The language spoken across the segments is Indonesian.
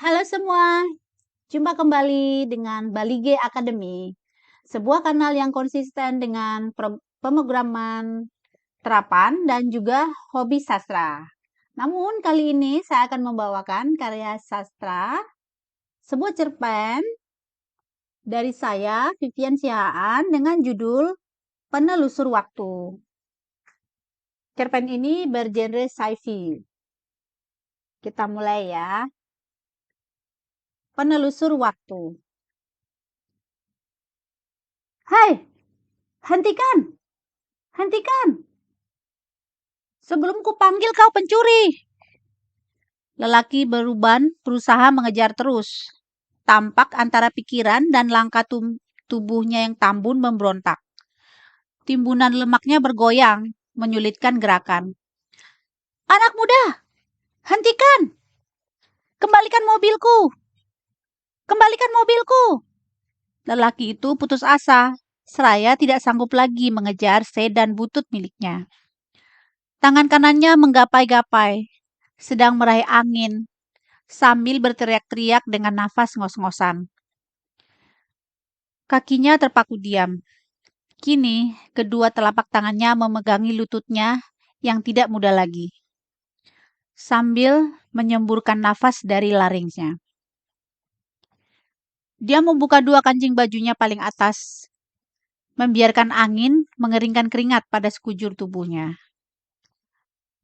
Halo semua, jumpa kembali dengan Balige Academy, sebuah kanal yang konsisten dengan pemrograman terapan dan juga hobi sastra. Namun kali ini saya akan membawakan karya sastra, sebuah cerpen dari saya, Vivian Sihaan, dengan judul Penelusur Waktu. Cerpen ini bergenre sci-fi. Kita mulai ya. Penelusur Waktu. Hai, hentikan! Hentikan! Sebelum kupanggil kau pencuri. Lelaki beruban berusaha mengejar terus. Tampak antara pikiran dan langkah tubuhnya yang tambun memberontak. Timbunan lemaknya bergoyang, menyulitkan gerakan. Anak muda, hentikan! Kembalikan mobilku! Kembalikan mobilku! Lelaki itu putus asa. Seraya tidak sanggup lagi mengejar sedan butut miliknya. Tangan kanannya menggapai-gapai, sedang meraih angin, sambil berteriak-teriak dengan nafas ngos-ngosan. Kakinya terpaku diam. Kini, kedua telapak tangannya memegangi lututnya yang tidak muda lagi, sambil menyemburkan nafas dari laringnya. Dia membuka dua kancing bajunya paling atas, membiarkan angin mengeringkan keringat pada sekujur tubuhnya.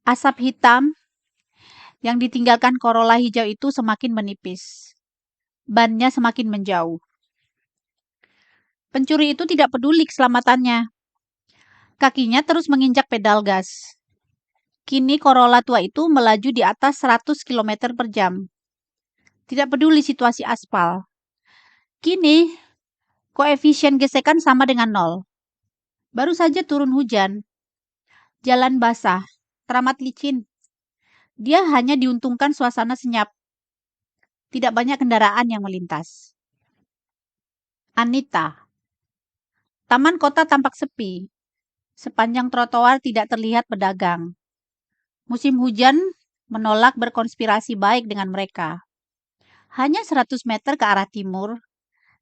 Asap hitam yang ditinggalkan Corolla hijau itu semakin menipis. Bannya semakin menjauh. Pencuri itu tidak peduli keselamatannya. Kakinya terus menginjak pedal gas. Kini Corolla tua itu melaju di atas 100 km per jam. Tidak peduli situasi aspal. Kini, koefisien gesekan sama dengan 0. Baru saja turun hujan. Jalan basah, teramat licin. Dia hanya diuntungkan suasana senyap. Tidak banyak kendaraan yang melintas. Anita. Taman kota tampak sepi. Sepanjang trotoar tidak terlihat pedagang. Musim hujan menolak berkonspirasi baik dengan mereka. Hanya 100 meter ke arah timur,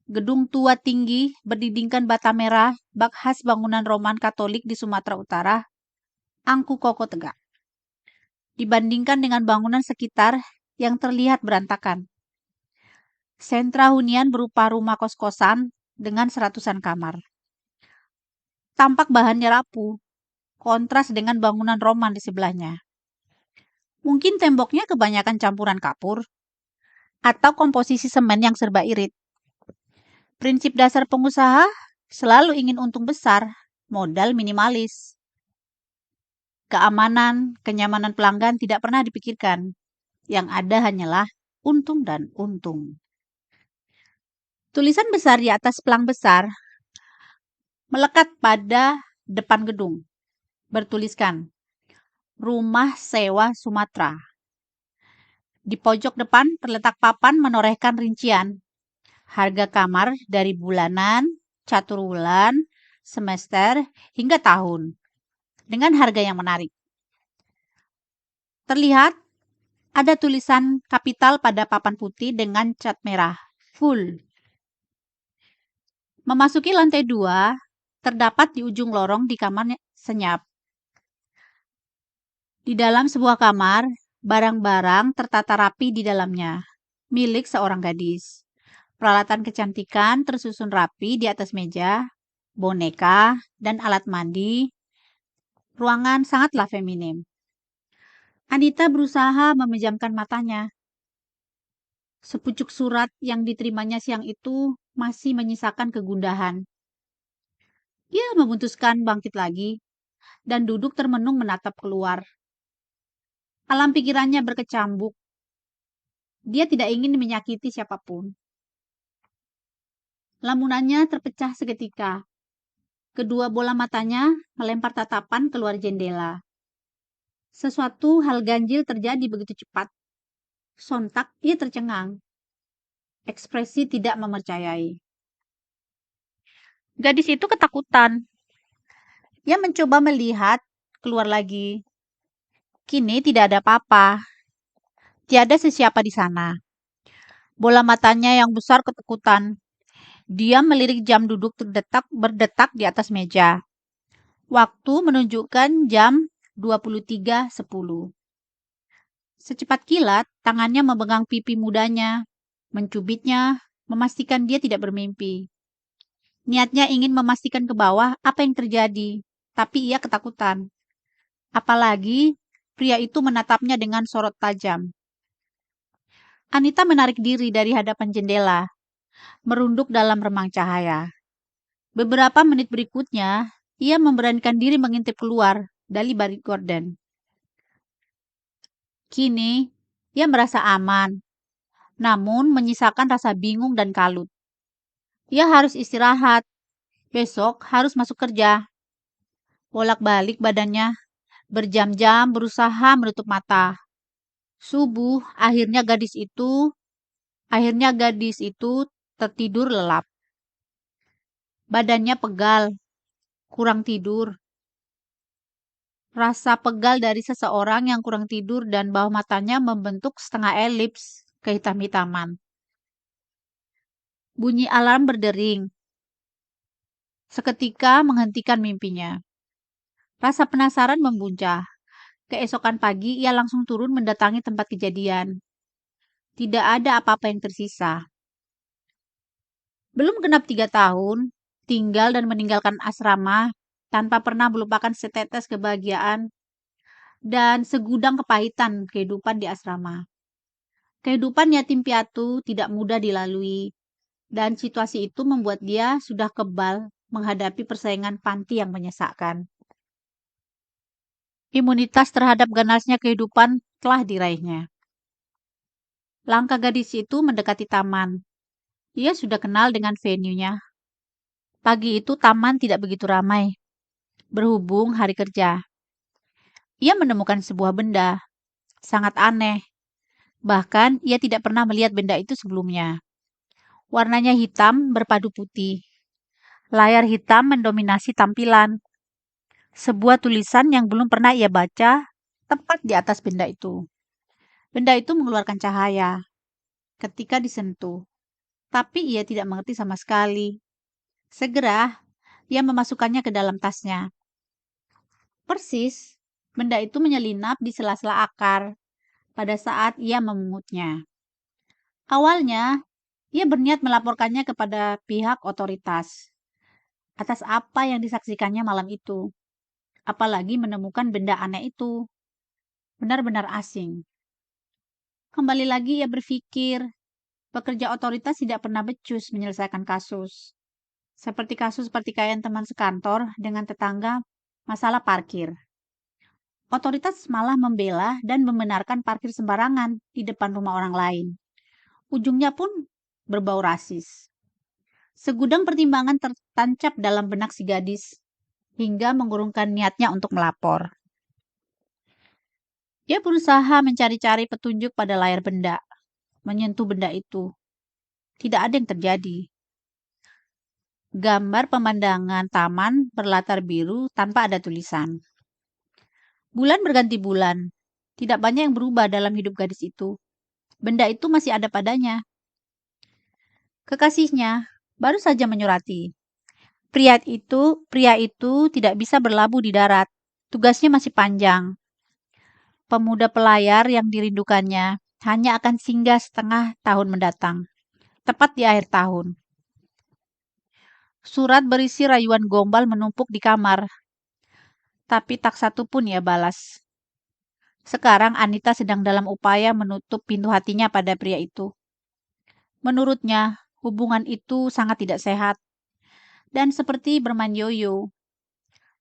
gedung tua tinggi berdindingkan bata merah, bak khas bangunan Roman Katolik di Sumatera Utara, angku kokoh tegak. Dibandingkan dengan bangunan sekitar yang terlihat berantakan. Sentra hunian berupa rumah kos-kosan dengan seratusan kamar. Tampak bahannya rapuh, kontras dengan bangunan Roman di sebelahnya. Mungkin temboknya kebanyakan campuran kapur, atau komposisi semen yang serba irit. Prinsip dasar pengusaha selalu ingin untung besar, modal minimalis. Keamanan, kenyamanan pelanggan tidak pernah dipikirkan. Yang ada hanyalah untung dan untung. Tulisan besar di atas pelang besar melekat pada depan gedung. Bertuliskan, Rumah Sewa Sumatera. Di pojok depan terletak papan menorehkan rincian. Harga kamar dari bulanan, catur bulan, semester, hingga tahun. Dengan harga yang menarik. Terlihat ada tulisan kapital pada papan putih dengan cat merah. Full. Memasuki lantai 2, terdapat di ujung lorong di kamar senyap. Di dalam sebuah kamar, barang-barang tertata rapi di dalamnya, milik seorang gadis. Peralatan kecantikan tersusun rapi di atas meja, boneka, dan alat mandi. Ruangan sangatlah feminim. Anita berusaha memejamkan matanya. Sepucuk surat yang diterimanya siang itu masih menyisakan kegundahan. Dia memutuskan bangkit lagi dan duduk termenung menatap keluar. Alam pikirannya berkecambuk. Dia tidak ingin menyakiti siapapun. Lamunannya terpecah seketika. Kedua bola matanya melempar tatapan keluar jendela. Sesuatu hal ganjil terjadi begitu cepat. Sontak ia tercengang. Ekspresi tidak mempercayai. Gadis itu ketakutan. Ia mencoba melihat keluar lagi. Kini tidak ada apa-apa. Tiada sesiapa di sana. Bola matanya yang besar ketakutan. Dia melirik jam duduk berdetak di atas meja. Waktu menunjukkan jam 23.10. Secepat kilat, tangannya memegang pipi mudanya, mencubitnya, memastikan dia tidak bermimpi. Niatnya ingin memastikan ke bawah apa yang terjadi, tapi ia ketakutan. Apalagi pria itu menatapnya dengan sorot tajam. Anita menarik diri dari hadapan jendela, merunduk dalam remang cahaya. Beberapa menit berikutnya, ia memberanikan diri mengintip keluar dari balik gorden. Kini, ia merasa aman, namun menyisakan rasa bingung dan kalut. Ia harus istirahat, besok harus masuk kerja. Bolak-balik badannya, berjam-jam berusaha menutup mata. Subuh, akhirnya gadis itu tertidur lelap. Badannya pegal, kurang tidur. Rasa pegal dari seseorang yang kurang tidur dan bawah matanya membentuk setengah elips kehitam-hitaman. Bunyi alarm berdering. Seketika menghentikan mimpinya. Rasa penasaran membuncah. Keesokan pagi ia langsung turun mendatangi tempat kejadian. Tidak ada apa-apa yang tersisa. Belum genap 3 tahun, tinggal dan meninggalkan asrama tanpa pernah melupakan setetes kebahagiaan dan segudang kepahitan kehidupan di asrama. Kehidupan yatim piatu tidak mudah dilalui, dan situasi itu membuat dia sudah kebal menghadapi persaingan panti yang menyesakkan. Imunitas terhadap ganasnya kehidupan telah diraihnya. Langkah gadis itu mendekati taman. Ia sudah kenal dengan venue-nya. Pagi itu taman tidak begitu ramai, berhubung hari kerja. Ia menemukan sebuah benda, sangat aneh. Bahkan ia tidak pernah melihat benda itu sebelumnya. Warnanya hitam berpadu putih. Layar hitam mendominasi tampilan. Sebuah tulisan yang belum pernah ia baca tepat di atas benda itu. Benda itu mengeluarkan cahaya ketika disentuh, tapi ia tidak mengerti sama sekali. Segera, ia memasukkannya ke dalam tasnya. Persis, benda itu menyelinap di sela-sela akar pada saat ia memungutnya. Awalnya, ia berniat melaporkannya kepada pihak otoritas atas apa yang disaksikannya malam itu. Apalagi menemukan benda aneh itu. Benar-benar asing. Kembali lagi ia berpikir, pekerja otoritas tidak pernah becus menyelesaikan kasus. Seperti kasus pertikaian teman sekantor dengan tetangga masalah parkir. Otoritas malah membela dan membenarkan parkir sembarangan di depan rumah orang lain. Ujungnya pun berbau rasis. Segudang pertimbangan tertancap dalam benak si gadis, hingga mengurungkan niatnya untuk melapor. Dia berusaha mencari-cari petunjuk pada layar benda, menyentuh benda itu. Tidak ada yang terjadi. Gambar pemandangan taman berlatar biru tanpa ada tulisan. Bulan berganti bulan. Tidak banyak yang berubah dalam hidup gadis itu. Benda itu masih ada padanya. Kekasihnya baru saja menyurati. Pria itu tidak bisa berlabuh di darat. Tugasnya masih panjang. Pemuda pelayar yang dirindukannya hanya akan singgah setengah tahun mendatang, tepat di akhir tahun. Surat berisi rayuan gombal menumpuk di kamar, tapi tak satu pun ia balas. Sekarang Anita sedang dalam upaya menutup pintu hatinya pada pria itu. Menurutnya, hubungan itu sangat tidak sehat dan seperti bermain yoyo,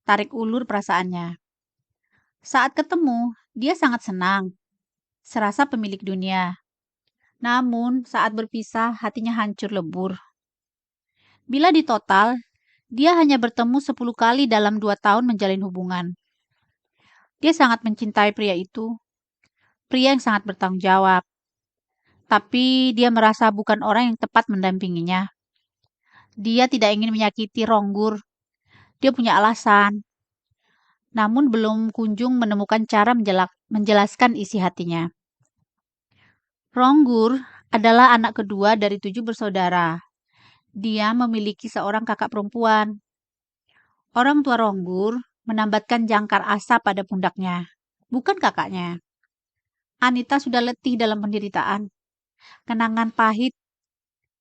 tarik ulur perasaannya. Saat ketemu, dia sangat senang, serasa pemilik dunia. Namun, saat berpisah, hatinya hancur lebur. Bila ditotal, dia hanya bertemu 10 kali dalam 2 tahun menjalin hubungan. Dia sangat mencintai pria itu, pria yang sangat bertanggung jawab. Tapi dia merasa bukan orang yang tepat mendampinginya. Dia tidak ingin menyakiti Ronggur. Dia punya alasan, namun belum kunjung menemukan cara menjelaskan isi hatinya. Ronggur adalah anak kedua dari 7 bersaudara. Dia memiliki seorang kakak perempuan. Orang tua Ronggur menambatkan jangkar asap pada pundaknya. Bukan kakaknya. Anita sudah letih dalam penderitaan. Kenangan pahit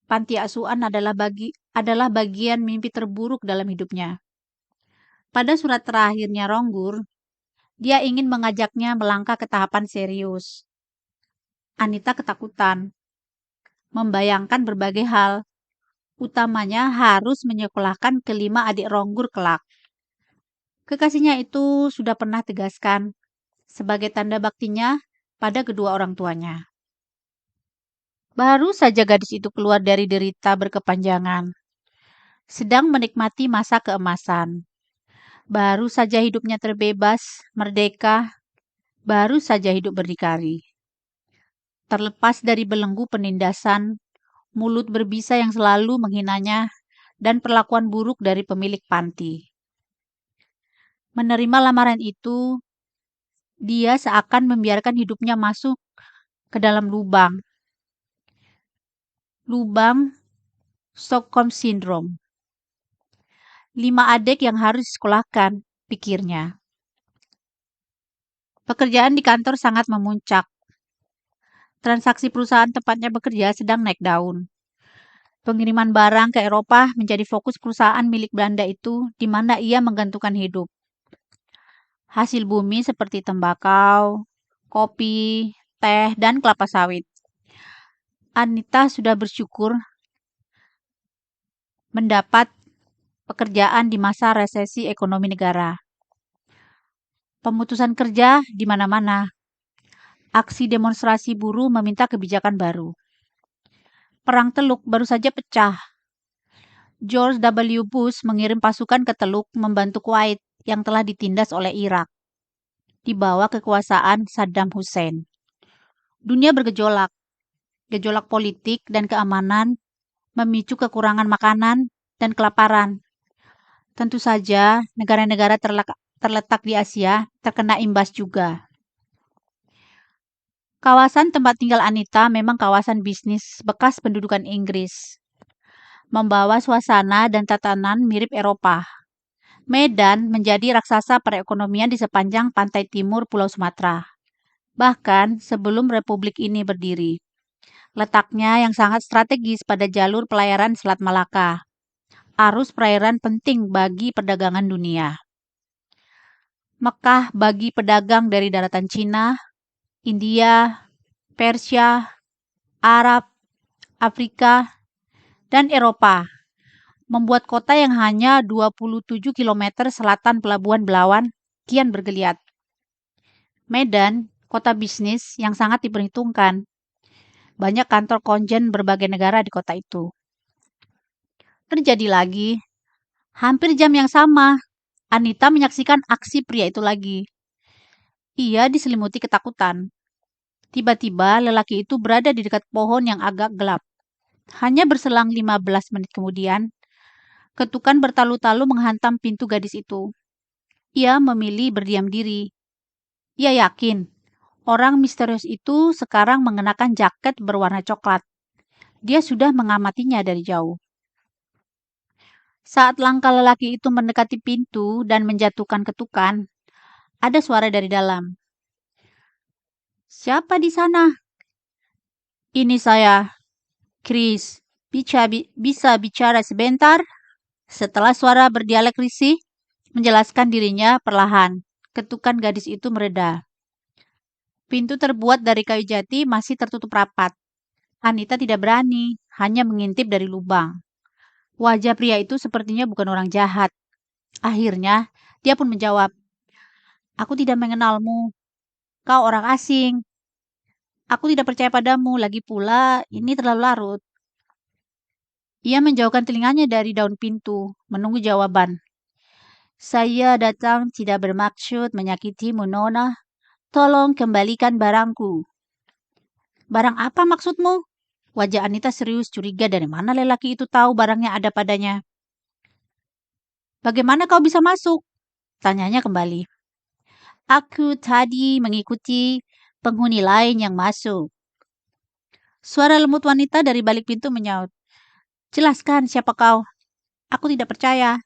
panti asuhan adalah bagian mimpi terburuk dalam hidupnya. Pada surat terakhirnya Ronggur, dia ingin mengajaknya melangkah ke tahapan serius. Anita ketakutan, membayangkan berbagai hal, utamanya harus menyekolahkan kelima adik Ronggur kelak. Kekasihnya itu sudah pernah tegaskan sebagai tanda baktinya pada kedua orang tuanya. Baru saja gadis itu keluar dari derita berkepanjangan, sedang menikmati masa keemasan. Baru saja hidupnya terbebas, merdeka, baru saja hidup berdikari. Terlepas dari belenggu penindasan, mulut berbisa yang selalu menghinanya, dan perlakuan buruk dari pemilik panti. Menerima lamaran itu, dia seakan membiarkan hidupnya masuk ke dalam lubang. Lubang Stockholm Syndrome. 5 adik yang harus disekolahkan, pikirnya. Pekerjaan di kantor sangat memuncak. Transaksi perusahaan tempatnya bekerja sedang naik daun. Pengiriman barang ke Eropa menjadi fokus perusahaan milik Belanda itu, di mana ia menggantungkan hidup. Hasil bumi seperti tembakau, kopi, teh, dan kelapa sawit. Anita sudah bersyukur mendapat pekerjaan di masa resesi ekonomi negara. Pemutusan kerja di mana-mana. Aksi demonstrasi buruh meminta kebijakan baru. Perang Teluk baru saja pecah. George W. Bush mengirim pasukan ke Teluk membantu Kuwait yang telah ditindas oleh Irak di bawah kekuasaan Saddam Hussein. Dunia bergejolak. Gejolak politik dan keamanan memicu kekurangan makanan dan kelaparan. Tentu saja, negara-negara terletak di Asia terkena imbas juga. Kawasan tempat tinggal Anita memang kawasan bisnis bekas pendudukan Inggris. Membawa suasana dan tatanan mirip Eropa. Medan menjadi raksasa perekonomian di sepanjang pantai timur Pulau Sumatera. Bahkan sebelum republik ini berdiri. Letaknya yang sangat strategis pada jalur pelayaran Selat Malaka. Arus perairan penting bagi perdagangan dunia. Mekah bagi pedagang dari daratan Cina, India, Persia, Arab, Afrika, dan Eropa, membuat kota yang hanya 27 km selatan Pelabuhan Belawan kian bergeliat. Medan, kota bisnis yang sangat diperhitungkan. Banyak kantor konjen berbagai negara di kota itu. Terjadi lagi, hampir jam yang sama, Anita menyaksikan aksi pria itu lagi. Ia diselimuti ketakutan. Tiba-tiba lelaki itu berada di dekat pohon yang agak gelap. Hanya berselang 15 menit kemudian, ketukan bertalu-talu menghantam pintu gadis itu. Ia memilih berdiam diri. Ia yakin orang misterius itu sekarang mengenakan jaket berwarna coklat. Dia sudah mengamatinya dari jauh. Saat langkah lelaki itu mendekati pintu dan menjatuhkan ketukan, ada suara dari dalam. "Siapa di sana?" "Ini saya, Chris. Bisa bicara sebentar?" Setelah suara berdialek risih, menjelaskan dirinya perlahan. Ketukan gadis itu mereda. Pintu terbuat dari kayu jati masih tertutup rapat. Anita tidak berani, hanya mengintip dari lubang. Wajah pria itu sepertinya bukan orang jahat. Akhirnya, dia pun menjawab, "Aku tidak mengenalmu. Kau orang asing. Aku tidak percaya padamu, lagi pula ini terlalu larut." Ia menjauhkan telinganya dari daun pintu, menunggu jawaban. "Saya datang tidak bermaksud menyakitimu, Nona. Tolong kembalikan barangku." "Barang apa maksudmu?" Wajah Anita serius, curiga dari mana lelaki itu tahu barangnya ada padanya. "Bagaimana kau bisa masuk?" tanyanya kembali. "Aku tadi mengikuti penghuni lain yang masuk." Suara lembut wanita dari balik pintu menyaut. Jelaskan siapa kau? Aku tidak percaya.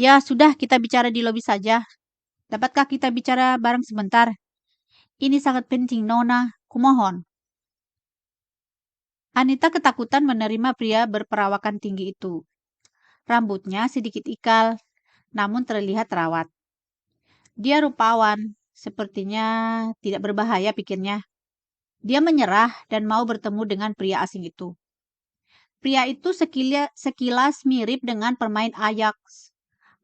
Ya sudah, kita bicara di lobi saja. Dapatkah kita bicara bareng sebentar? Ini sangat penting, Nona. Kumohon. Anita ketakutan menerima pria berperawakan tinggi itu. Rambutnya sedikit ikal, namun terlihat terawat. Dia rupawan, sepertinya tidak berbahaya pikirnya. Dia menyerah dan mau bertemu dengan pria asing itu. Pria itu sekilas mirip dengan pemain Ajax,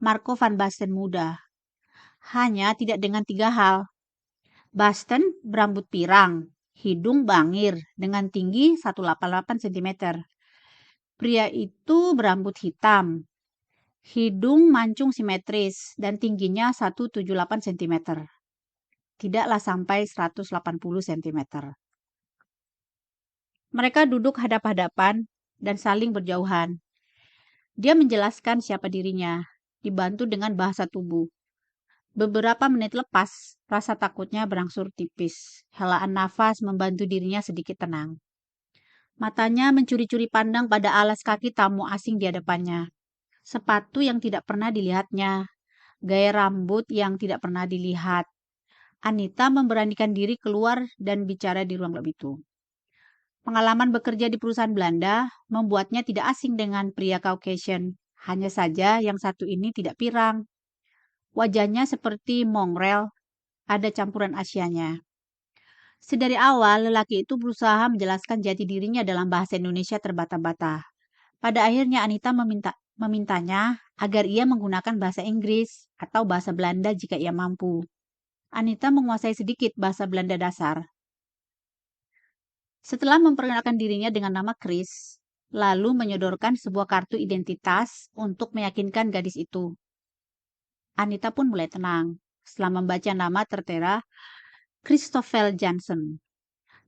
Marco van Basten muda. Hanya tidak dengan 3 hal. Basten berambut pirang, hidung bangir dengan tinggi 188 cm. Pria itu berambut hitam, hidung mancung simetris, dan tingginya 178 cm. Tidaklah sampai 180 cm. Mereka duduk hadap-hadapan dan saling berjauhan. Dia menjelaskan siapa dirinya, dibantu dengan bahasa tubuh. Beberapa menit lepas, rasa takutnya berangsur tipis. Helaan nafas membantu dirinya sedikit tenang. Matanya mencuri-curi pandang pada alas kaki tamu asing di hadapannya. Sepatu yang tidak pernah dilihatnya, gaya rambut yang tidak pernah dilihat. Anita memberanikan diri keluar dan bicara di ruang lab itu. Pengalaman bekerja di perusahaan Belanda membuatnya tidak asing dengan pria Caucasian. Hanya saja yang satu ini tidak pirang. Wajahnya seperti mongrel, ada campuran Asianya. Sedari awal, lelaki itu berusaha menjelaskan jati dirinya dalam bahasa Indonesia terbata-bata. Pada akhirnya Anita memintanya agar ia menggunakan bahasa Inggris atau bahasa Belanda jika ia mampu. Anita menguasai sedikit bahasa Belanda dasar. Setelah memperkenalkan dirinya dengan nama Chris, lalu menyodorkan sebuah kartu identitas untuk meyakinkan gadis itu. Anita pun mulai tenang setelah membaca nama tertera Christopher Johnson.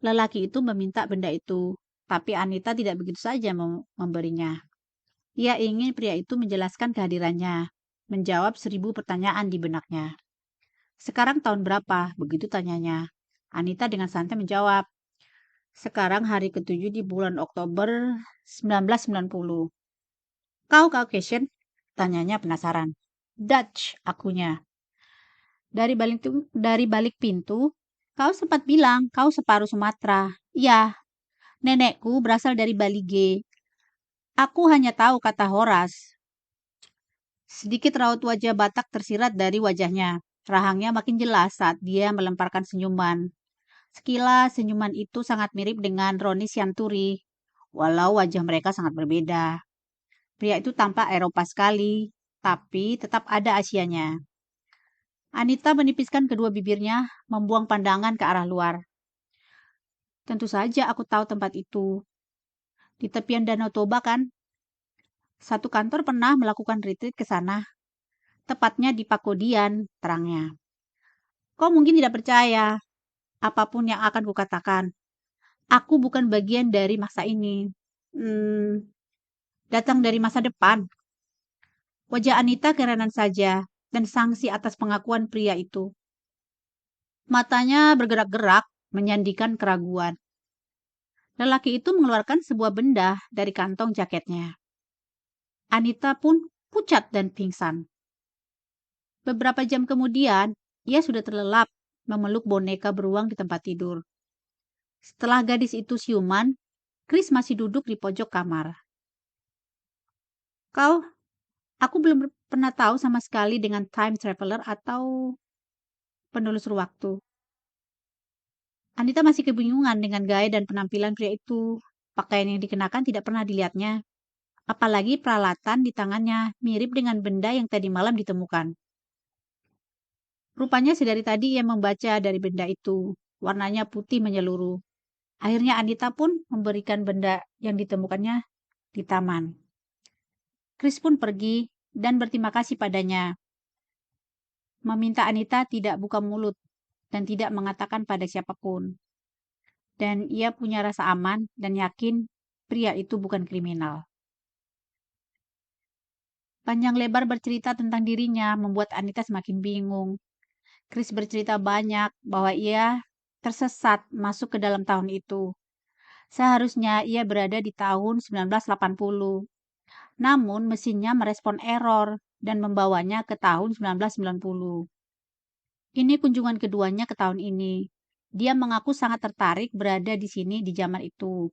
Lelaki itu meminta benda itu, tapi Anita tidak begitu saja memberinya. Ia ingin pria itu menjelaskan kehadirannya, menjawab 1000 pertanyaan di benaknya. Sekarang tahun berapa? Begitu tanyanya. Anita dengan santai menjawab, sekarang hari ke-7 di bulan Oktober 1990. Kau Caucasian? Tanyanya penasaran. Dutch, akunya. Dari balik pintu, kau sempat bilang kau separuh Sumatera. Ya, nenekku berasal dari Bali G. Aku hanya tahu kata Horas. Sedikit raut wajah Batak tersirat dari wajahnya. Rahangnya makin jelas saat dia melemparkan senyuman. Sekilas senyuman itu sangat mirip dengan Roni Sianturi, walau wajah mereka sangat berbeda. Pria itu tampak Eropa sekali, tapi tetap ada Asianya. Anita menipiskan kedua bibirnya, membuang pandangan ke arah luar. Tentu saja aku tahu tempat itu. Di tepian Danau Toba kan? Satu kantor pernah melakukan retreat ke sana. Tepatnya di Pakodian, terangnya. Kau mungkin tidak percaya, apapun yang akan kukatakan. Aku bukan bagian dari masa ini. Datang dari masa depan. Wajah Anita kerenan saja dan sangsi atas pengakuan pria itu. Matanya bergerak-gerak, menyandikan keraguan. Lelaki itu mengeluarkan sebuah benda dari kantong jaketnya. Anita pun pucat dan pingsan. Beberapa jam kemudian, ia sudah terlelap memeluk boneka beruang di tempat tidur. Setelah gadis itu siuman, Chris masih duduk di pojok kamar. Aku belum pernah tahu sama sekali dengan time traveler atau penelusur waktu. Anita masih kebingungan dengan gaya dan penampilan pria itu. Pakaian yang dikenakan tidak pernah dilihatnya. Apalagi peralatan di tangannya mirip dengan benda yang tadi malam ditemukan. Rupanya sedari tadi ia membaca dari benda itu. Warnanya putih menyeluruh. Akhirnya Anita pun memberikan benda yang ditemukannya di taman. Chris pun pergi dan berterima kasih padanya. Meminta Anita tidak buka mulut dan tidak mengatakan pada siapapun. Dan ia punya rasa aman dan yakin pria itu bukan kriminal. Panjang lebar bercerita tentang dirinya membuat Anita semakin bingung. Chris bercerita banyak bahwa ia tersesat masuk ke dalam tahun itu. Seharusnya ia berada di tahun 1980. Namun mesinnya merespon error dan membawanya ke tahun 1990. Ini kunjungan keduanya ke tahun ini. Dia mengaku sangat tertarik berada di sini di zaman itu.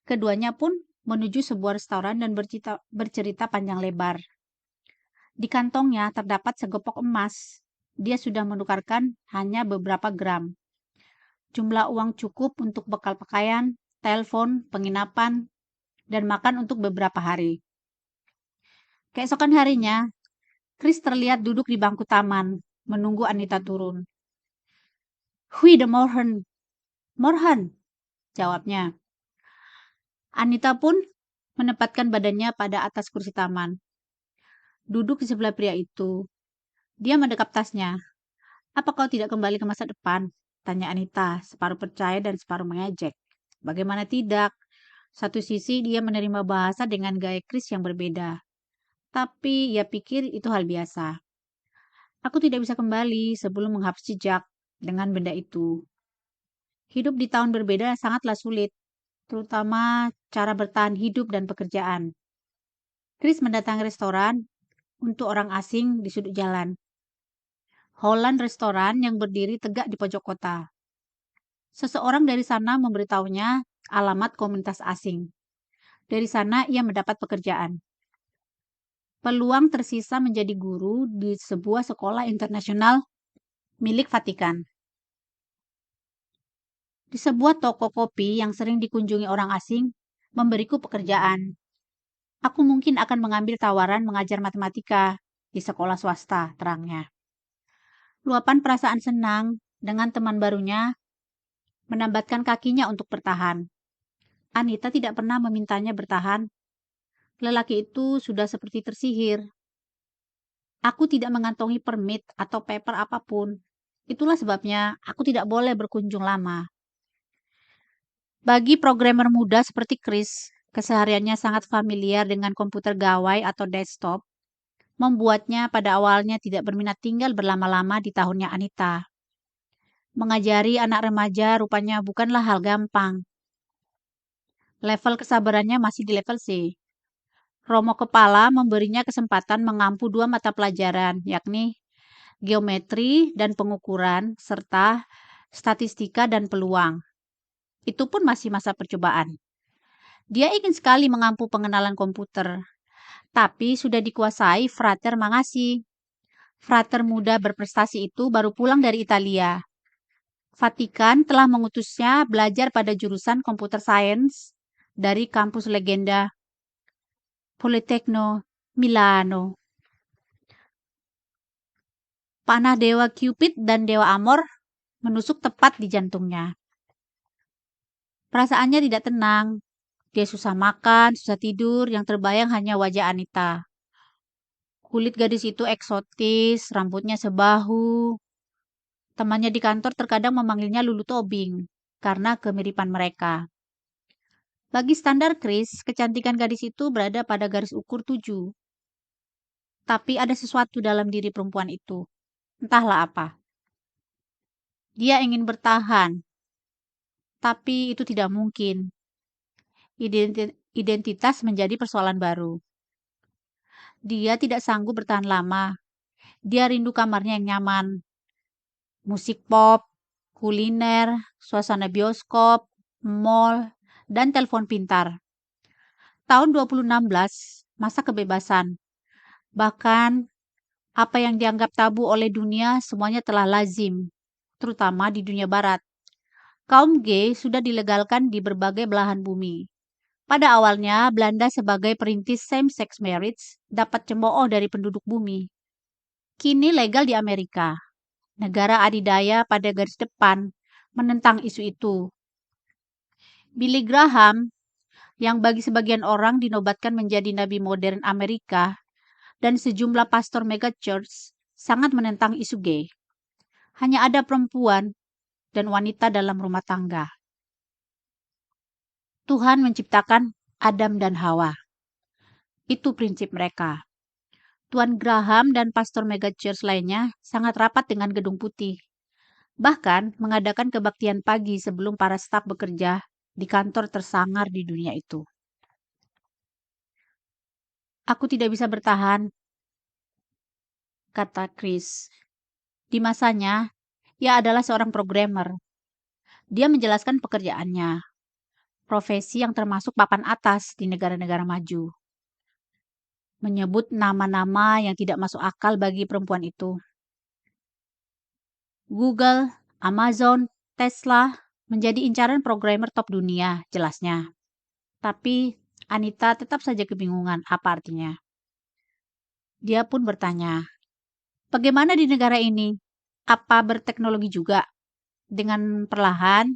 Keduanya pun menuju sebuah restoran dan bercerita panjang lebar. Di kantongnya terdapat segepok emas. Dia sudah menukarkan hanya beberapa gram. Jumlah uang cukup untuk bekal pakaian, telepon, penginapan, dan makan untuk beberapa hari. Keesokan harinya, Chris terlihat duduk di bangku taman, menunggu Anita turun. "Hui de morgen." "Morgen," jawabnya. Anita pun menempatkan badannya pada atas kursi taman. Duduk di sebelah pria itu. Dia mendekap tasnya. "Apa kau tidak kembali ke masa depan?" tanya Anita, separuh percaya dan separuh mengejek. Bagaimana tidak? Satu sisi dia menerima bahasa dengan gaya Chris yang berbeda. Tapi ia pikir itu hal biasa. "Aku tidak bisa kembali sebelum menghapus jejak dengan benda itu. Hidup di tahun berbeda sangatlah sulit, terutama cara bertahan hidup dan pekerjaan." Chris mendatangi restoran untuk orang asing di sudut jalan. Holland restoran yang berdiri tegak di pojok kota. Seseorang dari sana memberitahunya alamat komunitas asing. Dari sana ia mendapat pekerjaan. Peluang tersisa menjadi guru di sebuah sekolah internasional milik Vatikan. Di sebuah toko kopi yang sering dikunjungi orang asing, memberiku pekerjaan. Aku mungkin akan mengambil tawaran mengajar matematika di sekolah swasta, terangnya. Luapan perasaan senang dengan teman barunya menambatkan kakinya untuk bertahan. Anita tidak pernah memintanya bertahan. Lelaki itu sudah seperti tersihir. Aku tidak mengantongi permit atau paper apapun. Itulah sebabnya aku tidak boleh berkunjung lama. Bagi programmer muda seperti Chris, kesehariannya sangat familiar dengan komputer gawai atau desktop, membuatnya pada awalnya tidak berminat tinggal berlama-lama di tahunnya Anita. Mengajari anak remaja rupanya bukanlah hal gampang. Level kesabarannya masih di level C. Romo kepala memberinya kesempatan mengampu 2 mata pelajaran, yakni geometri dan pengukuran, serta statistika dan peluang. Itu pun masih masa percobaan. Dia ingin sekali mengampu pengenalan komputer, tapi sudah dikuasai Frater Mangasi. Frater muda berprestasi itu baru pulang dari Italia. Vatikan telah mengutusnya belajar pada jurusan Computer Science dari kampus legenda Politecno Milano. Panah Dewa Cupid dan Dewa Amor menusuk tepat di jantungnya. Perasaannya tidak tenang. Dia susah makan, susah tidur, yang terbayang hanya wajah Anita. Kulit gadis itu eksotis, rambutnya sebahu. Temannya di kantor terkadang memanggilnya Lulu Tobing karena kemiripan mereka. Bagi standar Chris, kecantikan gadis itu berada pada garis ukur 7. Tapi ada sesuatu dalam diri perempuan itu. Entahlah apa. Dia ingin bertahan, tapi itu tidak mungkin. Identitas menjadi persoalan baru. Dia tidak sanggup bertahan lama. Dia rindu kamarnya yang nyaman. Musik pop, kuliner, suasana bioskop, mall, dan telepon pintar. Tahun 2016, masa kebebasan. Bahkan apa yang dianggap tabu oleh dunia semuanya telah lazim, terutama di dunia barat. Kaum gay sudah dilegalkan di berbagai belahan bumi. Pada awalnya, Belanda sebagai perintis same-sex marriage dapat cemooh dari penduduk bumi. Kini legal di Amerika. Negara adidaya pada garis depan menentang isu itu. Billy Graham, yang bagi sebagian orang dinobatkan menjadi nabi modern Amerika, dan sejumlah pastor megachurch sangat menentang isu gay. Hanya ada perempuan dan wanita dalam rumah tangga. Tuhan menciptakan Adam dan Hawa. Itu prinsip mereka. Tuan Graham dan Pastor Megachurch lainnya sangat rapat dengan Gedung Putih. Bahkan mengadakan kebaktian pagi sebelum para staf bekerja di kantor tersangar di dunia itu. Aku tidak bisa bertahan, kata Chris. Di masanya, ia adalah seorang programmer. Dia menjelaskan pekerjaannya, profesi yang termasuk papan atas di negara-negara maju. Menyebut nama-nama yang tidak masuk akal bagi perempuan itu. Google, Amazon, Tesla menjadi incaran programmer top dunia, jelasnya. Tapi Anita tetap saja kebingungan apa artinya. Dia pun bertanya, bagaimana di negara ini? Apa berteknologi juga? Dengan perlahan,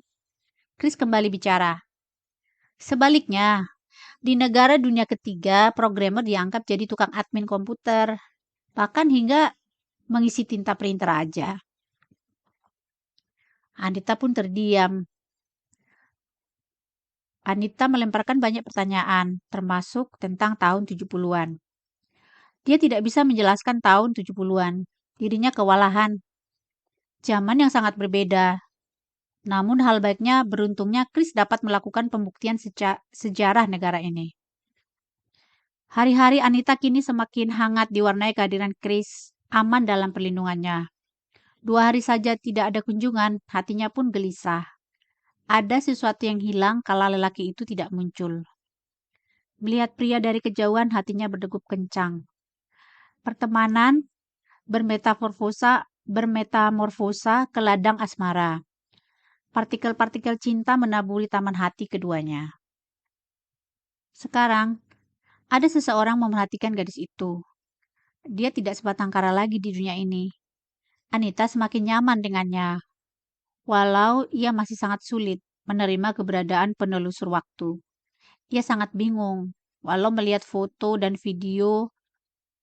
Chris kembali bicara. Sebaliknya, di negara dunia ketiga, programmer dianggap jadi tukang admin komputer, bahkan hingga mengisi tinta printer aja. Anita pun terdiam. Anita melemparkan banyak pertanyaan, termasuk tentang tahun 70-an. Dia tidak bisa menjelaskan tahun 70-an. Dirinya kewalahan. Zaman yang sangat berbeda. Namun hal baiknya beruntungnya Chris dapat melakukan pembuktian sejarah negara ini. Hari-hari Anita kini semakin hangat diwarnai kehadiran Chris, aman dalam perlindungannya. 2 hari saja tidak ada kunjungan, hatinya pun gelisah. Ada sesuatu yang hilang kala lelaki itu tidak muncul. Melihat pria dari kejauhan, hatinya berdegup kencang. Pertemanan bermetamorfosa ke ladang asmara. Partikel-partikel cinta menaburi taman hati keduanya. Sekarang, ada seseorang memerhatikan gadis itu. Dia tidak sebatang kara lagi di dunia ini. Anita semakin nyaman dengannya, walau ia masih sangat sulit menerima keberadaan penelusur waktu. Ia sangat bingung, walau melihat foto dan video,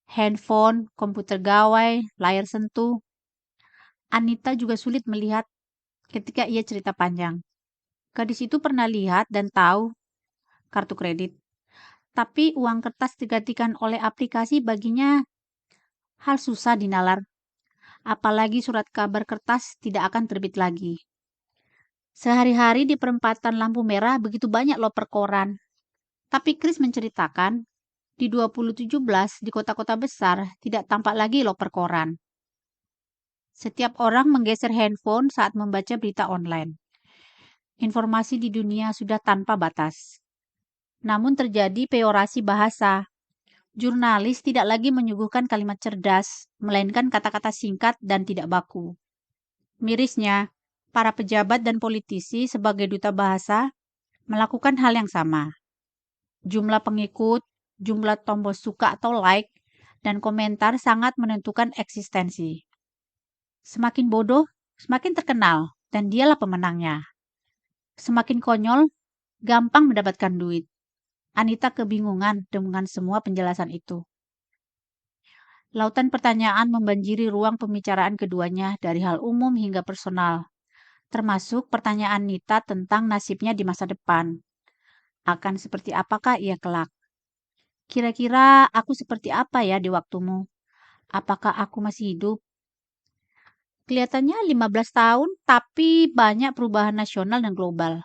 handphone, komputer gawai, layar sentuh. Anita juga sulit melihat ketika ia cerita panjang. Gadis itu pernah lihat dan tahu kartu kredit. Tapi uang kertas digantikan oleh aplikasi baginya hal susah dinalar. Apalagi surat kabar kertas tidak akan terbit lagi. Sehari-hari di perempatan lampu merah begitu banyak loper koran. Tapi Chris menceritakan, di 2017 di kota-kota besar tidak tampak lagi loper koran. Setiap orang menggeser handphone saat membaca berita online. Informasi di dunia sudah tanpa batas. Namun terjadi peorasi bahasa. Jurnalis tidak lagi menyuguhkan kalimat cerdas, melainkan kata-kata singkat dan tidak baku. Mirisnya, para pejabat dan politisi sebagai duta bahasa melakukan hal yang sama. Jumlah pengikut, jumlah tombol suka atau like, dan komentar sangat menentukan eksistensi. Semakin bodoh, semakin terkenal, dan dialah pemenangnya. Semakin konyol, gampang mendapatkan duit. Anita kebingungan dengan semua penjelasan itu. Lautan pertanyaan membanjiri ruang pembicaraan keduanya dari hal umum hingga personal, termasuk pertanyaan Nita tentang nasibnya di masa depan. Akan seperti apakah ia kelak? Kira-kira aku seperti apa ya di waktumu? Apakah aku masih hidup? Kelihatannya 15 tahun, tapi banyak perubahan nasional dan global.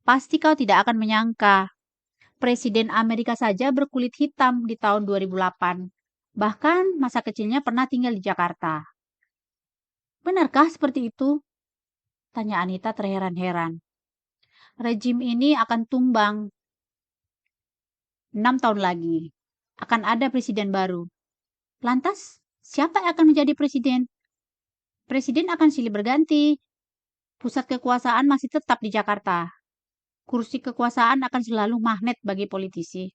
Pasti kau tidak akan menyangka. Presiden Amerika saja berkulit hitam di tahun 2008. Bahkan masa kecilnya pernah tinggal di Jakarta. Benarkah seperti itu? Tanya Anita terheran-heran. Rejim ini akan tumbang 6 tahun lagi. Akan ada presiden baru. Lantas, siapa yang akan menjadi presiden? Presiden akan silih berganti. Pusat kekuasaan masih tetap di Jakarta. Kursi kekuasaan akan selalu magnet bagi politisi.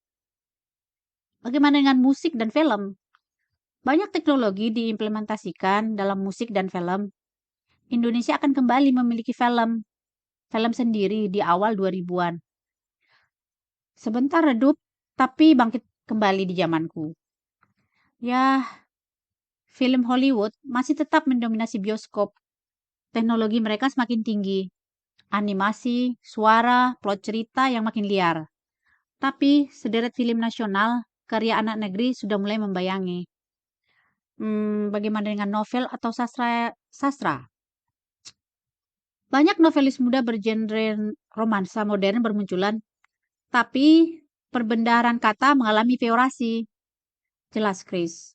Bagaimana dengan musik dan film? Banyak teknologi diimplementasikan dalam musik dan film. Indonesia akan kembali memiliki film sendiri di awal 2000-an. Sebentar redup, tapi bangkit kembali di zamanku. Ya, film Hollywood masih tetap mendominasi bioskop. Teknologi mereka semakin tinggi. Animasi, suara, plot cerita yang makin liar. Tapi sederet film nasional, karya anak negeri sudah mulai membayangi. Bagaimana dengan novel atau sastra? Banyak novelis muda bergenre romansa modern bermunculan, tapi perbendaharaan kata mengalami peorasi. Jelas, Chris.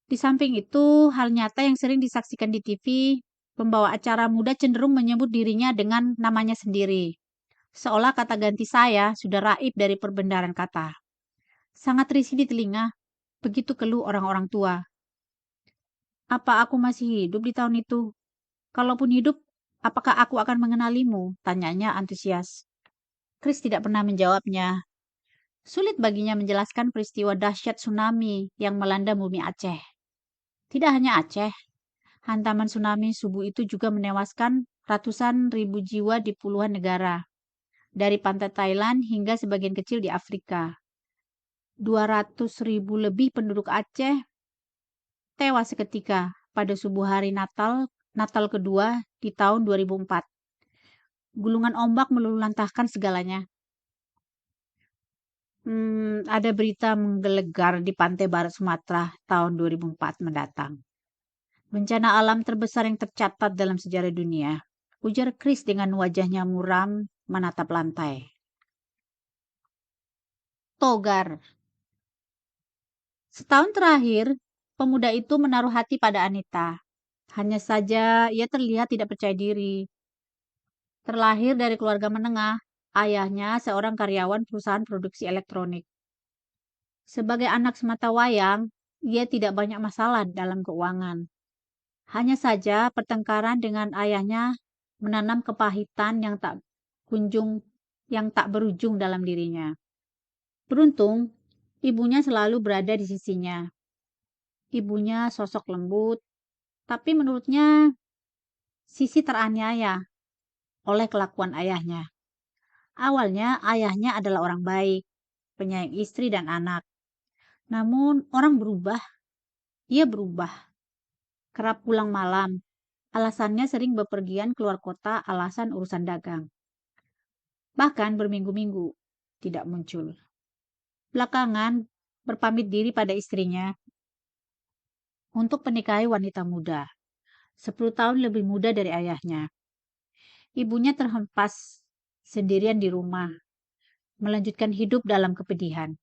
Di samping itu, hal nyata yang sering disaksikan di TV, pembawa acara muda cenderung menyebut dirinya dengan namanya sendiri. Seolah kata ganti saya sudah raib dari perbendaharaan kata. Sangat risih di telinga, begitu keluh orang-orang tua. Apa aku masih hidup di tahun itu? Kalaupun hidup, apakah aku akan mengenalimu? Tanyanya antusias. Chris tidak pernah menjawabnya. Sulit baginya menjelaskan peristiwa dahsyat tsunami yang melanda bumi Aceh. Tidak hanya Aceh, hantaman tsunami subuh itu juga menewaskan ratusan ribu jiwa di puluhan negara, dari pantai Thailand hingga sebagian kecil di Afrika. 200.000 lebih penduduk Aceh tewas seketika pada subuh hari Natal kedua di tahun 2004. Gulungan ombak meluluhlantahkan segalanya. Ada berita menggelegar di pantai barat Sumatera tahun 2004 mendatang. Bencana alam terbesar yang tercatat dalam sejarah dunia. Ujar Chris dengan wajahnya muram menatap lantai. Togar. Setahun terakhir, pemuda itu menaruh hati pada Anita. Hanya saja ia terlihat tidak percaya diri. Terlahir dari keluarga menengah, ayahnya seorang karyawan perusahaan produksi elektronik. Sebagai anak semata wayang, ia tidak banyak masalah dalam keuangan. Hanya saja pertengkaran dengan ayahnya menanam kepahitan yang tak berujung dalam dirinya. Beruntung, ibunya selalu berada di sisinya. Ibunya sosok lembut, tapi menurutnya Sisi teraniaya oleh kelakuan ayahnya. Awalnya ayahnya adalah orang baik, penyayang istri dan anak. Namun orang berubah, ia berubah. Kerap pulang malam, alasannya sering bepergian keluar kota alasan urusan dagang. Bahkan berminggu-minggu tidak muncul. Belakangan berpamit diri pada istrinya untuk menikahi wanita muda, 10 tahun lebih muda dari ayahnya. Ibunya terhempas sendirian di rumah, melanjutkan hidup dalam kepedihan.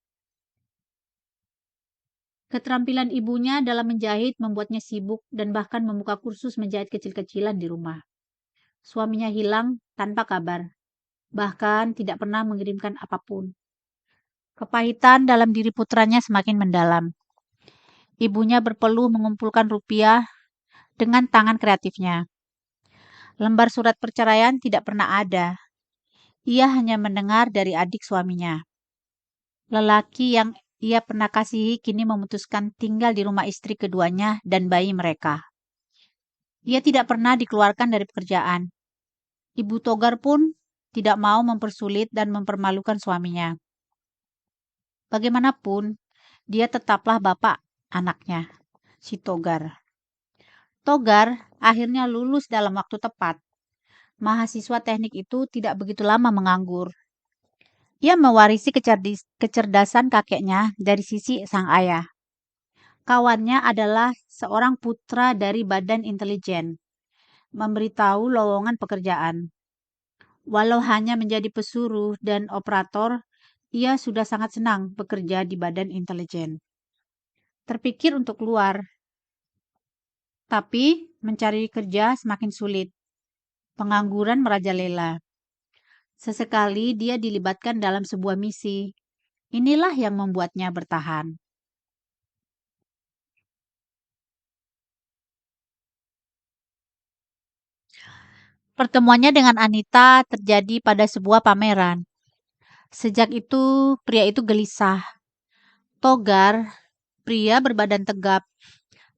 Keterampilan ibunya dalam menjahit membuatnya sibuk dan bahkan membuka kursus menjahit kecil-kecilan di rumah. Suaminya hilang tanpa kabar, bahkan tidak pernah mengirimkan apapun. Kepahitan dalam diri putranya semakin mendalam. Ibunya berpeluh mengumpulkan rupiah dengan tangan kreatifnya. Lembar surat perceraian tidak pernah ada. Ia hanya mendengar dari adik suaminya. Lelaki yang ia pernah kasihi kini memutuskan tinggal di rumah istri keduanya dan bayi mereka. Ia tidak pernah dikeluarkan dari pekerjaan. Ibu Togar pun tidak mau mempersulit dan mempermalukan suaminya. Bagaimanapun, dia tetaplah bapak anaknya, si Togar. Togar akhirnya lulus dalam waktu tepat. Mahasiswa teknik itu tidak begitu lama menganggur. Ia mewarisi kecerdasan kakeknya dari sisi sang ayah. Kawannya adalah seorang putra dari Badan Intelijen, memberitahu lowongan pekerjaan. Walau hanya menjadi pesuruh dan operator, ia sudah sangat senang bekerja di Badan Intelijen. Terpikir untuk keluar, tapi mencari kerja semakin sulit. Pengangguran merajalela. Sesekali dia dilibatkan dalam sebuah misi. Inilah yang membuatnya bertahan. Pertemuannya dengan Anita terjadi pada sebuah pameran. Sejak itu, pria itu gelisah. Togar, pria berbadan tegap,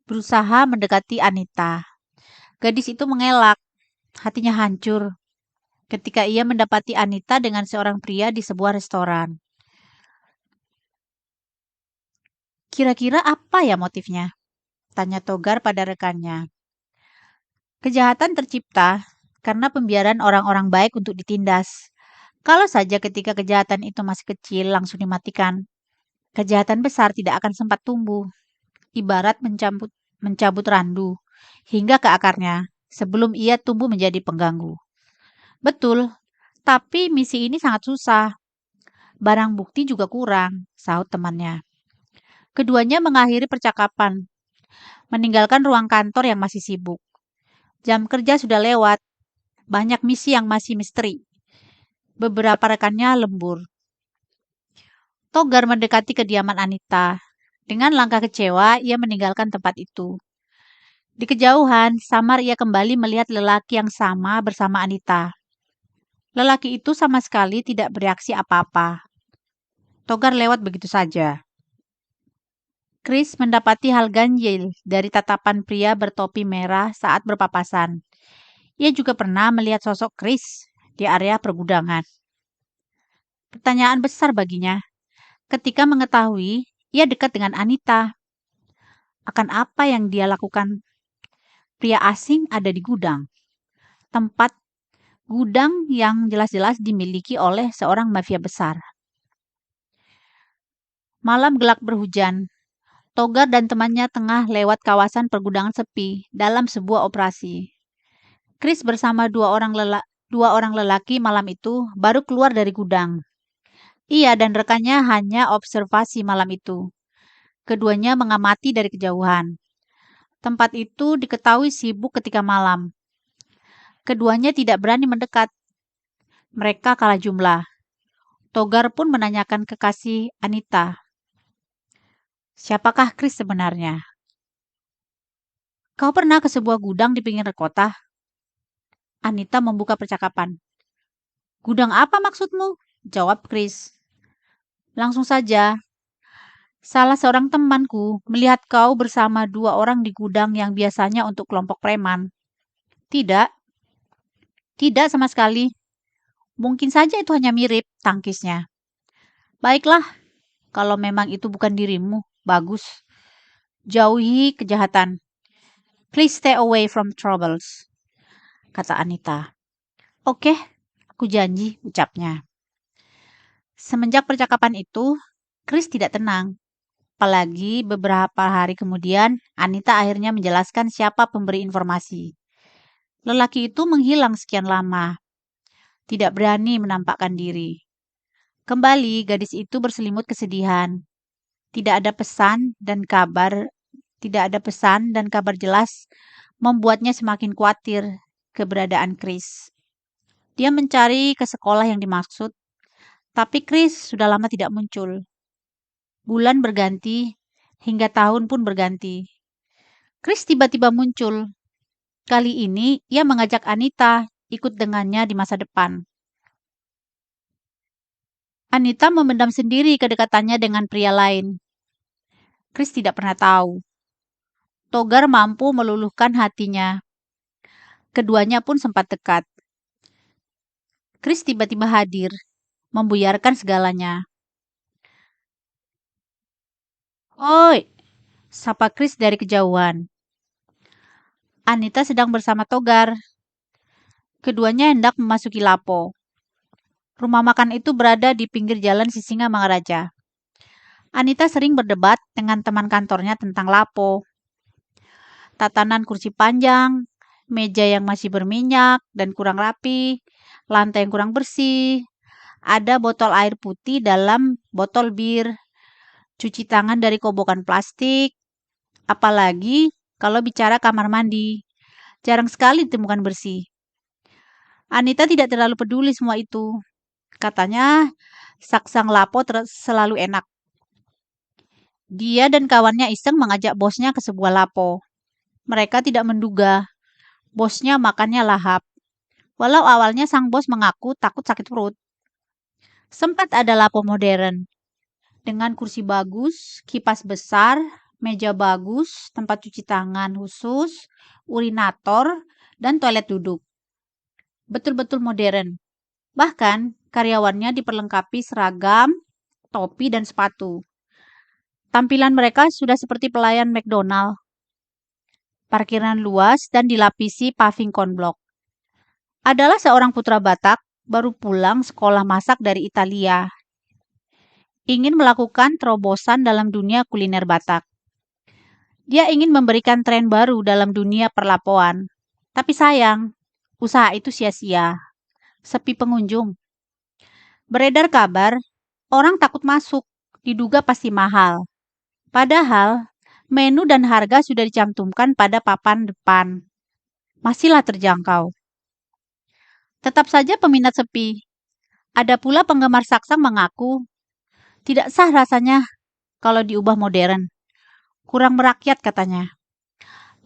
berusaha mendekati Anita. Gadis itu mengelak, hatinya hancur ketika ia mendapati Anita dengan seorang pria di sebuah restoran. Kira-kira apa ya motifnya? Tanya Togar pada rekannya. Kejahatan tercipta karena pembiaran orang-orang baik untuk ditindas. Kalau saja ketika kejahatan itu masih kecil langsung dimatikan, kejahatan besar tidak akan sempat tumbuh. ibarat mencabut randu hingga ke akarnya sebelum ia tumbuh menjadi pengganggu. Betul, tapi misi ini sangat susah. Barang bukti juga kurang, sahut temannya. Keduanya mengakhiri percakapan, meninggalkan ruang kantor yang masih sibuk. Jam kerja sudah lewat, banyak misi yang masih misteri. Beberapa rekannya lembur. Togar mendekati kediaman Anita. Dengan langkah kecewa, ia meninggalkan tempat itu. Di kejauhan, samar ia kembali melihat lelaki yang sama bersama Anita. Lelaki itu sama sekali tidak bereaksi apa-apa. Togar lewat begitu saja. Chris mendapati hal ganjil dari tatapan pria bertopi merah saat berpapasan. Ia juga pernah melihat sosok Chris di area pergudangan. Pertanyaan besar baginya, ketika mengetahui ia dekat dengan Anita. Akan apa yang dia lakukan? Pria asing ada di gudang. Tempat gudang yang jelas-jelas dimiliki oleh seorang mafia besar. Malam gelap berhujan. Togar dan temannya tengah lewat kawasan pergudangan sepi dalam sebuah operasi. Chris bersama dua orang lelaki malam itu baru keluar dari gudang. Ia dan rekannya hanya observasi malam itu. Keduanya mengamati dari kejauhan. Tempat itu diketahui sibuk ketika malam. Keduanya tidak berani mendekat. Mereka kalah jumlah. Togar pun menanyakan kekasih Anita. Siapakah Chris sebenarnya? Kau pernah ke sebuah gudang di pinggir kota? Anita membuka percakapan. Gudang apa maksudmu? Jawab Chris. Langsung saja. Salah seorang temanku melihat kau bersama dua orang di gudang yang biasanya untuk kelompok preman. Tidak, tidak sama sekali. Mungkin saja itu hanya mirip, tangkisnya. Baiklah, kalau memang itu bukan dirimu, bagus. Jauhi kejahatan. Please stay away from troubles, kata Anita. Oke, aku janji, ucapnya. Semenjak percakapan itu, Chris tidak tenang. Apalagi beberapa hari kemudian, Anita akhirnya menjelaskan siapa pemberi informasi. Lelaki itu menghilang sekian lama, tidak berani menampakkan diri. Kembali, gadis itu berselimut kesedihan. Tidak ada pesan dan kabar jelas membuatnya semakin khawatir keberadaan Chris. Dia mencari ke sekolah yang dimaksud, tapi Chris sudah lama tidak muncul. Bulan berganti, hingga tahun pun berganti. Chris tiba-tiba muncul. Kali ini ia mengajak Anita ikut dengannya di masa depan. Anita memendam sendiri kedekatannya dengan pria lain. Chris tidak pernah tahu. Togar mampu meluluhkan hatinya. Keduanya pun sempat dekat. Chris tiba-tiba hadir, membuyarkan segalanya. Oi, sapa Chris dari kejauhan. Anita sedang bersama Togar. Keduanya hendak memasuki Lapo. Rumah makan itu berada di pinggir jalan Sisingamangaraja. Anita sering berdebat dengan teman kantornya tentang Lapo. Tatanan kursi panjang, meja yang masih berminyak dan kurang rapi, lantai yang kurang bersih, ada botol air putih dalam botol bir, cuci tangan dari kobokan plastik, apalagi kalau bicara kamar mandi. Jarang sekali ditemukan bersih. Anita tidak terlalu peduli semua itu. Katanya, saksang Lapo selalu enak. Dia dan kawannya iseng mengajak bosnya ke sebuah Lapo. Mereka tidak menduga. Bosnya makannya lahap. Walau awalnya sang bos mengaku takut sakit perut. Sempat ada Lapo modern. Dengan kursi bagus, kipas besar, meja bagus, tempat cuci tangan khusus, urinator, dan toilet duduk. Betul-betul modern. Bahkan, karyawannya diperlengkapi seragam, topi, dan sepatu. Tampilan mereka sudah seperti pelayan McDonald. Parkiran luas dan dilapisi paving konblok. Adalah seorang putra Batak baru pulang sekolah masak dari Italia. Ingin melakukan terobosan dalam dunia kuliner Batak. Dia ingin memberikan tren baru dalam dunia perlapoan. Tapi sayang, usaha itu sia-sia. Sepi pengunjung. Beredar kabar, orang takut masuk, diduga pasti mahal. Padahal, menu dan harga sudah dicantumkan pada papan depan. Masihlah terjangkau. Tetap saja peminat sepi. Ada pula penggemar saksang mengaku, tidak sah rasanya kalau diubah modern. Kurang merakyat katanya.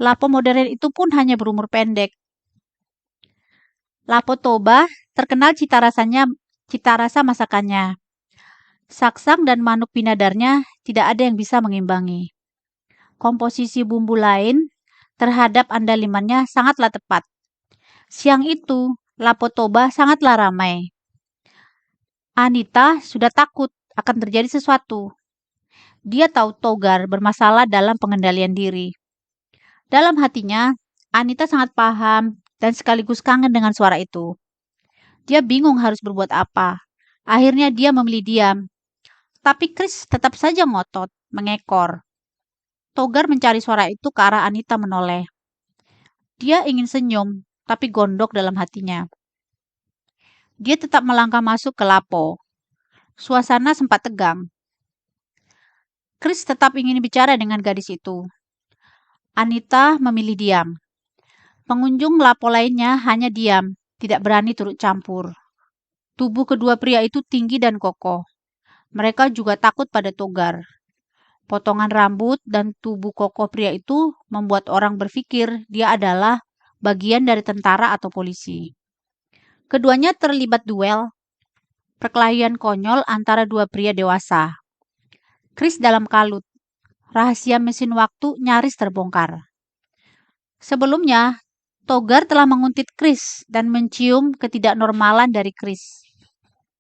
Lapo modern itu pun hanya berumur pendek. Lapo Toba terkenal cita rasa masakannya. Saksang dan manuk binadarnya tidak ada yang bisa mengimbangi. Komposisi bumbu lain terhadap andalimannya sangatlah tepat. Siang itu, Lapo Toba sangatlah ramai. Anita sudah takut akan terjadi sesuatu. Dia tahu Togar bermasalah dalam pengendalian diri. Dalam hatinya, Anita sangat paham dan sekaligus kangen dengan suara itu. Dia bingung harus berbuat apa. Akhirnya dia memilih diam. Tapi Chris tetap saja ngotot, mengekor. Togar mencari suara itu ke arah Anita menoleh. Dia ingin senyum, tapi gondok dalam hatinya. Dia tetap melangkah masuk ke Lapo. Suasana sempat tegang. Chris tetap ingin bicara dengan gadis itu. Anita memilih diam. Pengunjung Lapo lainnya hanya diam, tidak berani turut campur. Tubuh kedua pria itu tinggi dan kokoh. Mereka juga takut pada Togar. Potongan rambut dan tubuh kokoh pria itu membuat orang berpikir dia adalah bagian dari tentara atau polisi. Keduanya terlibat duel, perkelahian konyol antara dua pria dewasa. Chris dalam kalut. Rahasia mesin waktu nyaris terbongkar. Sebelumnya, Togar telah menguntit Chris dan mencium ketidaknormalan dari Chris.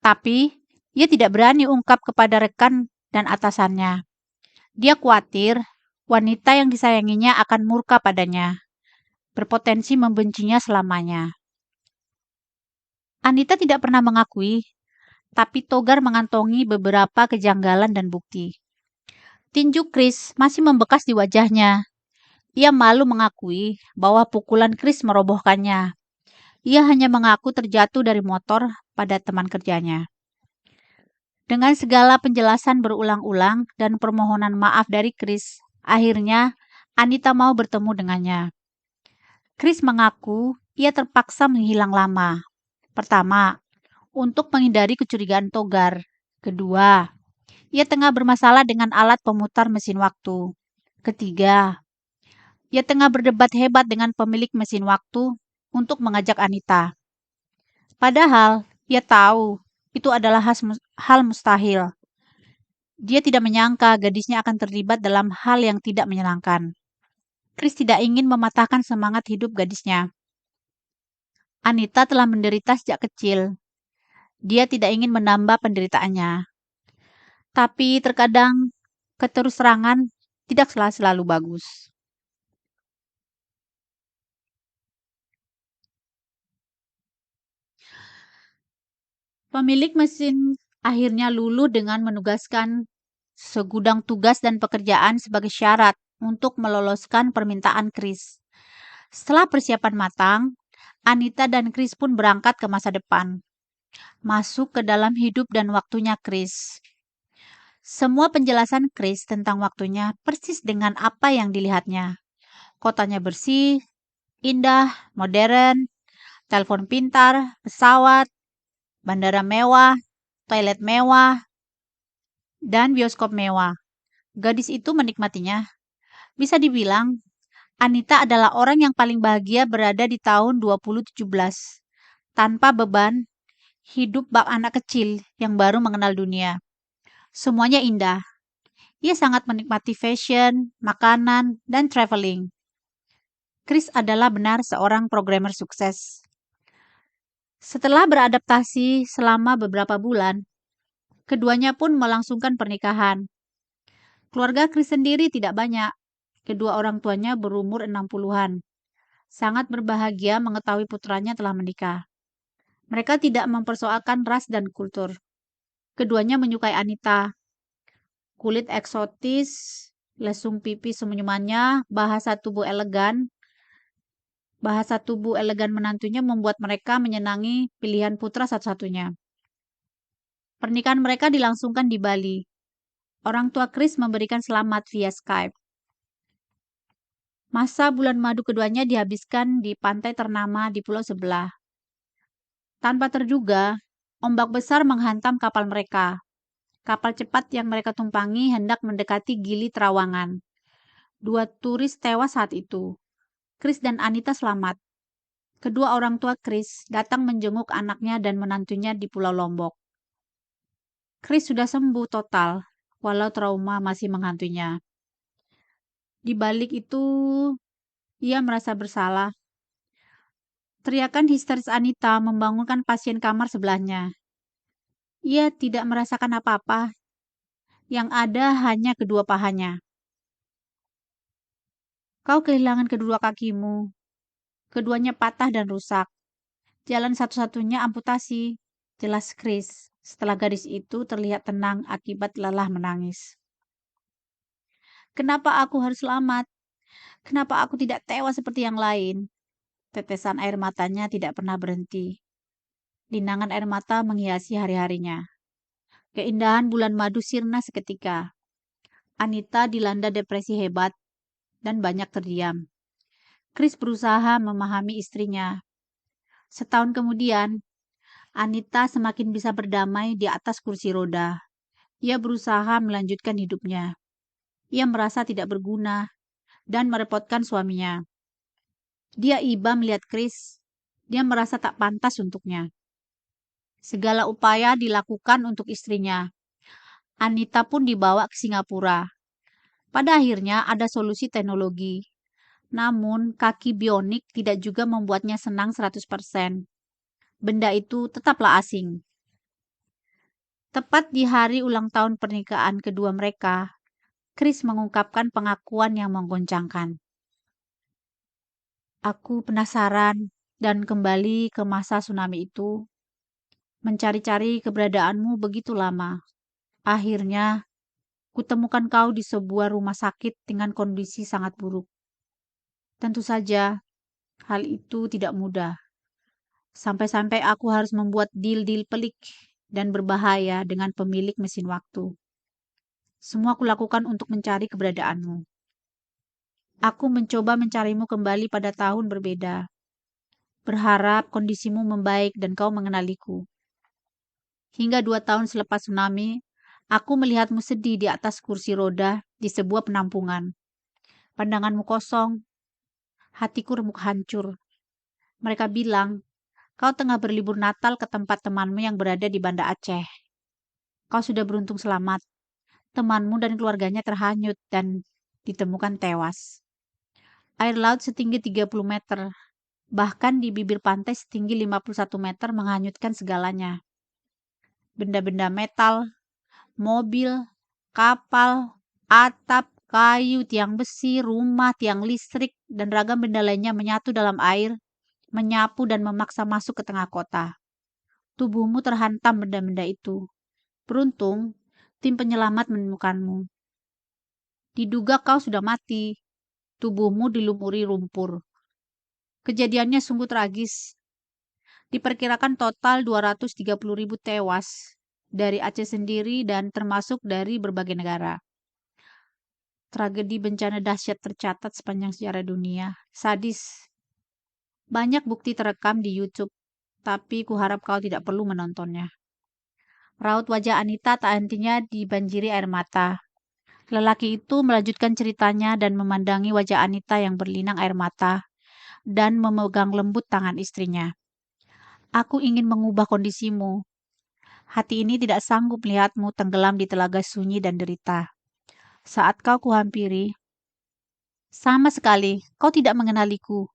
Tapi, ia tidak berani ungkap kepada rekan dan atasannya. Dia khawatir wanita yang disayanginya akan murka padanya, berpotensi membencinya selamanya. Anita tidak pernah mengakui, tapi Togar mengantongi beberapa kejanggalan dan bukti. Tinju Chris masih membekas di wajahnya. Ia malu mengakui bahwa pukulan Chris merobohkannya. Ia hanya mengaku terjatuh dari motor pada teman kerjanya. Dengan segala penjelasan berulang-ulang dan permohonan maaf dari Chris, akhirnya Anita mau bertemu dengannya. Chris mengaku ia terpaksa menghilang lama. Pertama, untuk menghindari kecurigaan Togar. Kedua, ia tengah bermasalah dengan alat pemutar mesin waktu. Ketiga, ia tengah berdebat hebat dengan pemilik mesin waktu untuk mengajak Anita. Padahal, ia tahu itu adalah hal mustahil. Dia tidak menyangka gadisnya akan terlibat dalam hal yang tidak menyenangkan. Chris tidak ingin mematahkan semangat hidup gadisnya. Anita telah menderita sejak kecil. Dia tidak ingin menambah penderitaannya. Tapi terkadang keterus-terangan tidak selalu bagus. Pemilik mesin akhirnya luluh dengan menugaskan segudang tugas dan pekerjaan sebagai syarat untuk meloloskan permintaan Chris. Setelah persiapan matang, Anita dan Chris pun berangkat ke masa depan, masuk ke dalam hidup dan waktunya Chris. Semua penjelasan Chris tentang waktunya persis dengan apa yang dilihatnya. Kotanya bersih, indah, modern, telepon pintar, pesawat, bandara mewah, toilet mewah, dan bioskop mewah. Gadis itu menikmatinya. Bisa dibilang, Anita adalah orang yang paling bahagia berada di tahun 2017, tanpa beban hidup bak anak kecil yang baru mengenal dunia. Semuanya indah. Ia sangat menikmati fashion, makanan, dan traveling. Chris adalah benar seorang programmer sukses. Setelah beradaptasi selama beberapa bulan, keduanya pun melangsungkan pernikahan. Keluarga Chris sendiri tidak banyak. Kedua orang tuanya berumur 60-an. Sangat berbahagia mengetahui putranya telah menikah. Mereka tidak mempersoalkan ras dan kultur. Keduanya menyukai Anita. Kulit eksotis, Lesung pipi senyumannya, bahasa tubuh elegan menantunya membuat mereka menyenangi pilihan putra satu-satunya. Pernikahan mereka dilangsungkan di Bali. Orang tua Chris memberikan selamat via Skype. Masa bulan madu keduanya dihabiskan di pantai ternama di pulau sebelah. Tanpa terduga, ombak besar menghantam kapal mereka. Kapal cepat yang mereka tumpangi hendak mendekati Gili Trawangan. 2 turis tewas saat itu. Chris dan Anita selamat. Kedua orang tua Chris datang menjenguk anaknya dan menantunya di Pulau Lombok. Chris sudah sembuh total, walau trauma masih menghantuinya. Di balik itu, ia merasa bersalah. Teriakan histeris Anita membangunkan pasien kamar sebelahnya. Ia tidak merasakan apa-apa. Yang ada hanya kedua pahanya. Kau kehilangan kedua kakimu. Keduanya patah dan rusak. Jalan satu-satunya amputasi. Jelas Chris. Setelah gadis itu terlihat tenang akibat lelah menangis. Kenapa aku harus selamat? Kenapa aku tidak tewas seperti yang lain? Tetesan air matanya tidak pernah berhenti. Linangan air mata menghiasi hari-harinya. Keindahan bulan madu sirna seketika. Anita dilanda depresi hebat dan banyak terdiam. Chris berusaha memahami istrinya. Setahun kemudian, Anita semakin bisa berdamai di atas kursi roda. Ia berusaha melanjutkan hidupnya. Ia merasa tidak berguna dan merepotkan suaminya. Dia iba melihat Chris. Dia merasa tak pantas untuknya. Segala upaya dilakukan untuk istrinya. Anita pun dibawa ke Singapura. Pada akhirnya ada solusi teknologi. Namun, kaki bionik tidak juga membuatnya senang 100%. Benda itu tetaplah asing. Tepat di hari ulang tahun pernikahan kedua mereka, Chris mengungkapkan pengakuan yang menggoncangkan. Aku penasaran dan kembali ke masa tsunami itu, mencari-cari keberadaanmu begitu lama. Akhirnya, kutemukan kau di sebuah rumah sakit dengan kondisi sangat buruk. Tentu saja, hal itu tidak mudah. Sampai-sampai aku harus membuat deal-deal pelik dan berbahaya dengan pemilik mesin waktu. Semua kulakukan untuk mencari keberadaanmu. Aku mencoba mencarimu kembali pada tahun berbeda. Berharap kondisimu membaik dan kau mengenaliku. Hingga 2 tahun selepas tsunami, aku melihatmu sedih di atas kursi roda di sebuah penampungan. Pandanganmu kosong, hatiku remuk hancur. Mereka bilang, kau tengah berlibur Natal ke tempat temanmu yang berada di Banda Aceh. Kau sudah beruntung selamat. Temanmu dan keluarganya terhanyut dan ditemukan tewas. Air laut setinggi 30 meter, bahkan di bibir pantai setinggi 51 meter menghanyutkan segalanya. Benda-benda metal, mobil, kapal, atap, kayu, tiang besi, rumah, tiang listrik, dan ragam benda lainnya menyatu dalam air, menyapu dan memaksa masuk ke tengah kota. Tubuhmu terhantam benda-benda itu. Beruntung, tim penyelamat menemukanmu. Diduga kau sudah mati. Tubuhmu dilumuri lumpur. Kejadiannya sungguh tragis. Diperkirakan total 230.000 tewas dari Aceh sendiri dan termasuk dari berbagai negara. Tragedi bencana dahsyat tercatat sepanjang sejarah dunia. Sadis. Banyak bukti terekam di YouTube, tapi kuharap kau tidak perlu menontonnya. Raut wajah Anita tak hentinya dibanjiri air mata. Lelaki itu melanjutkan ceritanya dan memandangi wajah Anita yang berlinang air mata dan memegang lembut tangan istrinya. Aku ingin mengubah kondisimu. Hati ini tidak sanggup melihatmu tenggelam di telaga sunyi dan derita. Saat kau kuhampiri, sama sekali kau tidak mengenaliku.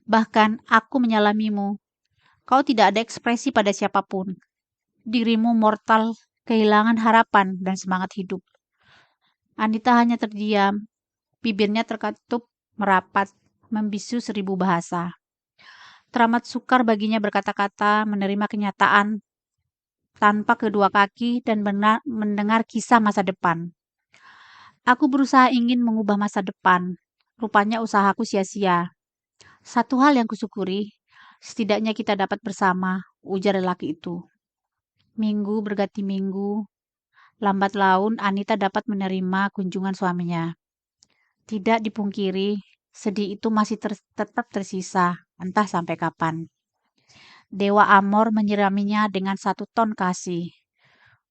Bahkan aku menyalamimu. Kau tidak ada ekspresi pada siapapun. Dirimu mortal, kehilangan harapan dan semangat hidup. Anita hanya terdiam, bibirnya terkatup merapat, membisu 1000 bahasa. Teramat sukar baginya berkata-kata, menerima kenyataan tanpa kedua kaki dan mendengar kisah masa depan. Aku berusaha ingin mengubah masa depan. Rupanya usahaku sia-sia. Satu hal yang kusyukuri, setidaknya kita dapat bersama, ujar lelaki itu. Minggu berganti minggu, lambat laun Anita dapat menerima kunjungan suaminya. Tidak dipungkiri, sedih itu masih tetap tersisa, entah sampai kapan. Dewa Amor menyiraminya dengan 1 ton kasih.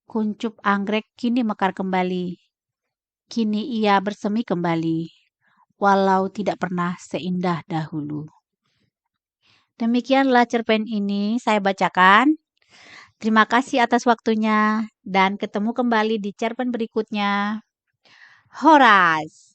Kuncup anggrek kini mekar kembali. Kini ia bersemi kembali, walau tidak pernah seindah dahulu. Demikianlah cerpen ini saya bacakan. Terima kasih atas waktunya dan ketemu kembali di cerpen berikutnya. Horas!